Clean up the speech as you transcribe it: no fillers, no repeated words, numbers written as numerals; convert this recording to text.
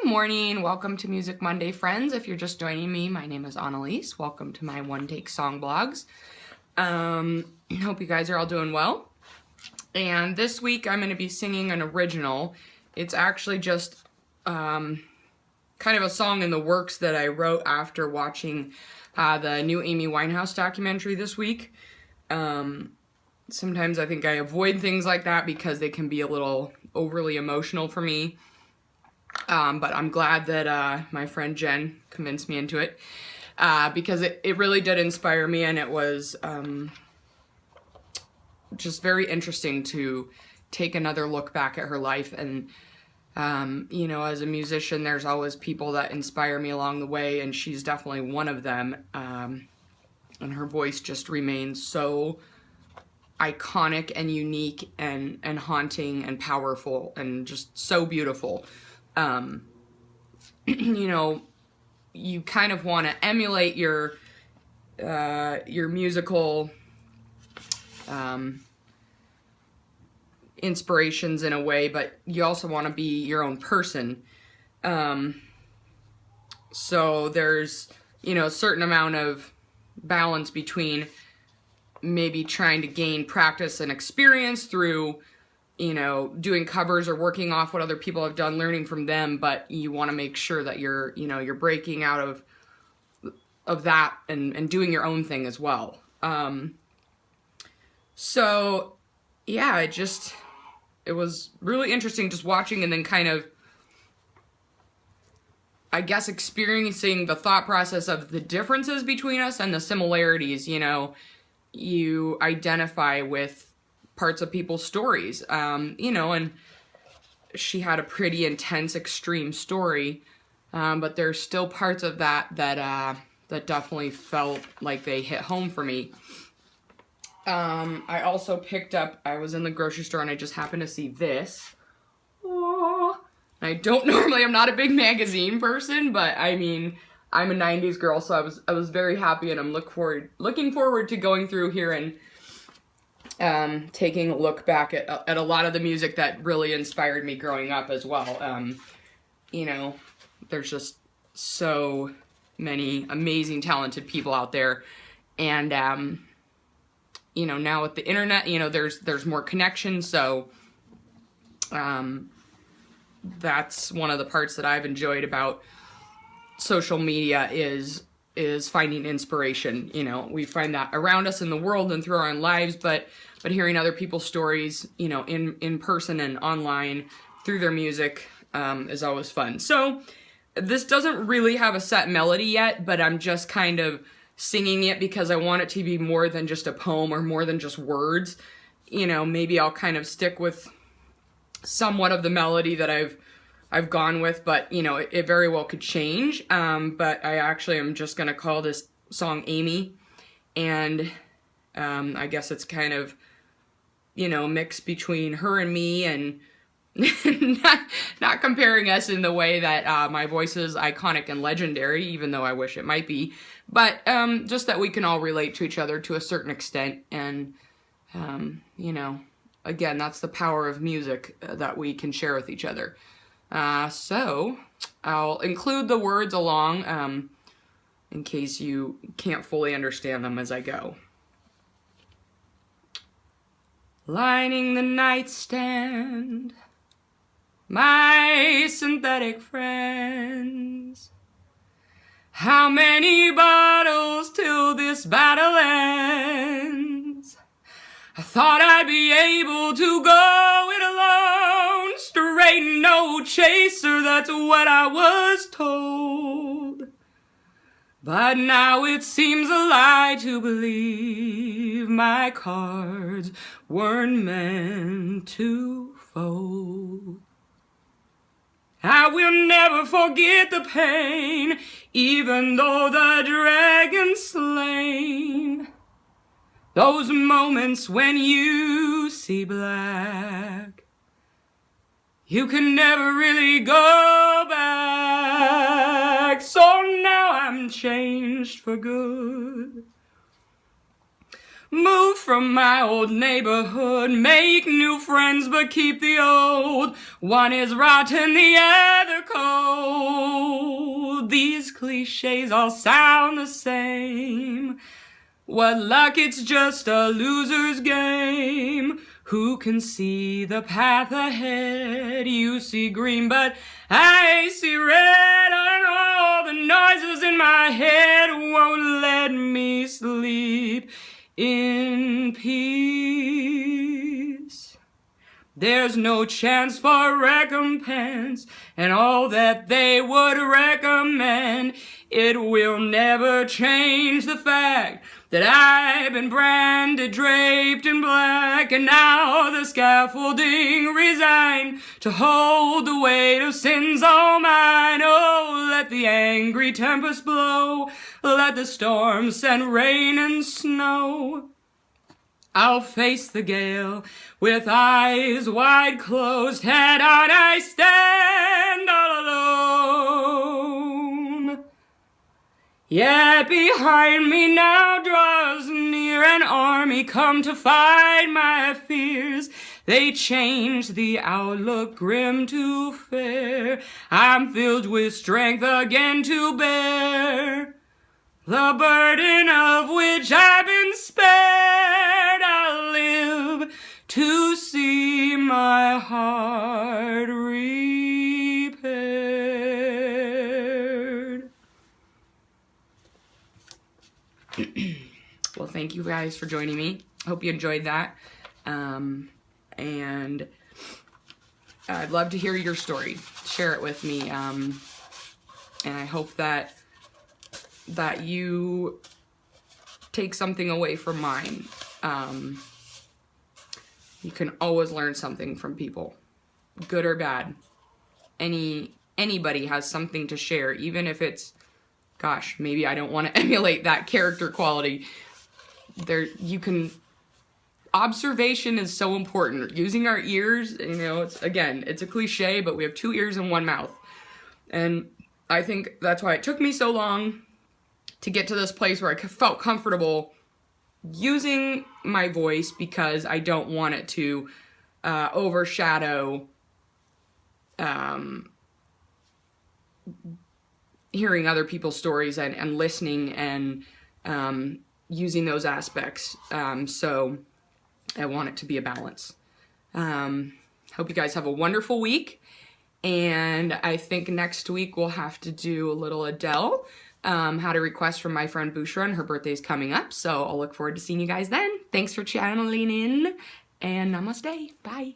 Good morning. Welcome to Music Monday, friends. If you're just joining me, my name is Annalise. Welcome to my One Take Song Blogs. Hope you guys are all doing well. And this week I'm going to be singing an original. It's actually just kind of a song in the works that I wrote after watching the new Amy Winehouse documentary this week. Sometimes I think I avoid things like that because they can be a little overly emotional for me. But I'm glad that my friend Jen convinced me into it because it really did inspire me, and it was just very interesting to take another look back at her life. And, you know, as a musician, there's always people that inspire me along the way, and she's definitely one of them. And her voice just remains so iconic and unique and haunting and powerful and just so beautiful. You know, you kind of want to emulate your musical inspirations in a way, but you also want to be your own person. So there's, you know, a certain amount of balance between maybe trying to gain practice and experience through, you know, doing covers or working off what other people have done, learning from them, but you want to make sure that you're, you know, you're breaking out of that and doing your own thing as well. So yeah, it was really interesting just watching and then kind of, I guess, experiencing the thought process of the differences between us and the similarities. You know, you identify with parts of people's stories, you know, and she had a pretty intense, extreme story, but there's still parts of that definitely felt like they hit home for me. I also picked up, I was in the grocery store and I just happened to see this. Aww. I'm not a big magazine person, but I mean, I'm a 90s girl, so I was very happy, and I'm looking forward to going through here and taking a look back at a lot of the music that really inspired me growing up as well. You know, there's just so many amazing, talented people out there, and you know, now with the internet, you know, there's more connections, so that's one of the parts that I've enjoyed about social media is finding inspiration. You know, we find that around us in the world and through our own lives, but hearing other people's stories, you know, in person and online through their music is always fun. So this doesn't really have a set melody yet, but I'm just kind of singing it because I want it to be more than just a poem or more than just words. You know, maybe I'll kind of stick with somewhat of the melody that I've gone with, but you know, it very well could change. But I actually am just gonna call this song Amy, and I guess it's kind of, you know, a mix between her and me, and not comparing us in the way that my voice is iconic and legendary, even though I wish it might be, but just that we can all relate to each other to a certain extent, and you know, again, that's the power of music that we can share with each other. So I'll include the words along in case you can't fully understand them as I go. Lining the nightstand, my synthetic friends. How many bottles till this battle ends? I thought I'd be able to go it alone, straight, no chaser, that's what I was told. But now it seems a lie to believe my cards weren't meant to fold. I will never forget the pain, even though the dragon's slain. Those moments when you see black, you can never really go back. So now I'm changed for good. Move from my old neighborhood, make new friends but keep the old. One is rotten, the other cold. These cliches all sound the same. What luck, it's just a loser's game. Who can see the path ahead? You see green, but I see red. And all the noises in my head won't let me sleep in peace. There's no chance for recompense, and all that they would recommend, it will never change the fact that I've been branded, draped in black, and now the scaffolding resigned to hold the weight of sins all mine. Oh, let the angry tempest blow, let the storm send rain and snow. I'll face the gale with eyes wide closed, head on I stand all alone. Yet behind me now draws near an army come to fight my fears. They change the outlook grim to fair. I'm filled with strength again to bear the burden of which I've been spared. I'll live to see my heart repaired. Well, thank you guys for joining me. Hope you enjoyed that. And I'd love to hear your story. Share it with me. And I hope that you take something away from mine. You can always learn something from people, good or bad. Anybody has something to share, even if it's, gosh, maybe I don't want to emulate that character quality. Observation is so important. Using our ears, it's a cliche, but we have 2 ears and 1 mouth. And I think that's why it took me so long to get to this place where I felt comfortable using my voice, because I don't want it to overshadow hearing other people's stories and listening and using those aspects. So I want it to be a balance. Hope you guys have a wonderful week. And I think next week we'll have to do a little Adele. Had a request from my friend Bushra, and her birthday's coming up, so I'll look forward to seeing you guys then. Thanks for channeling in, and namaste. Bye.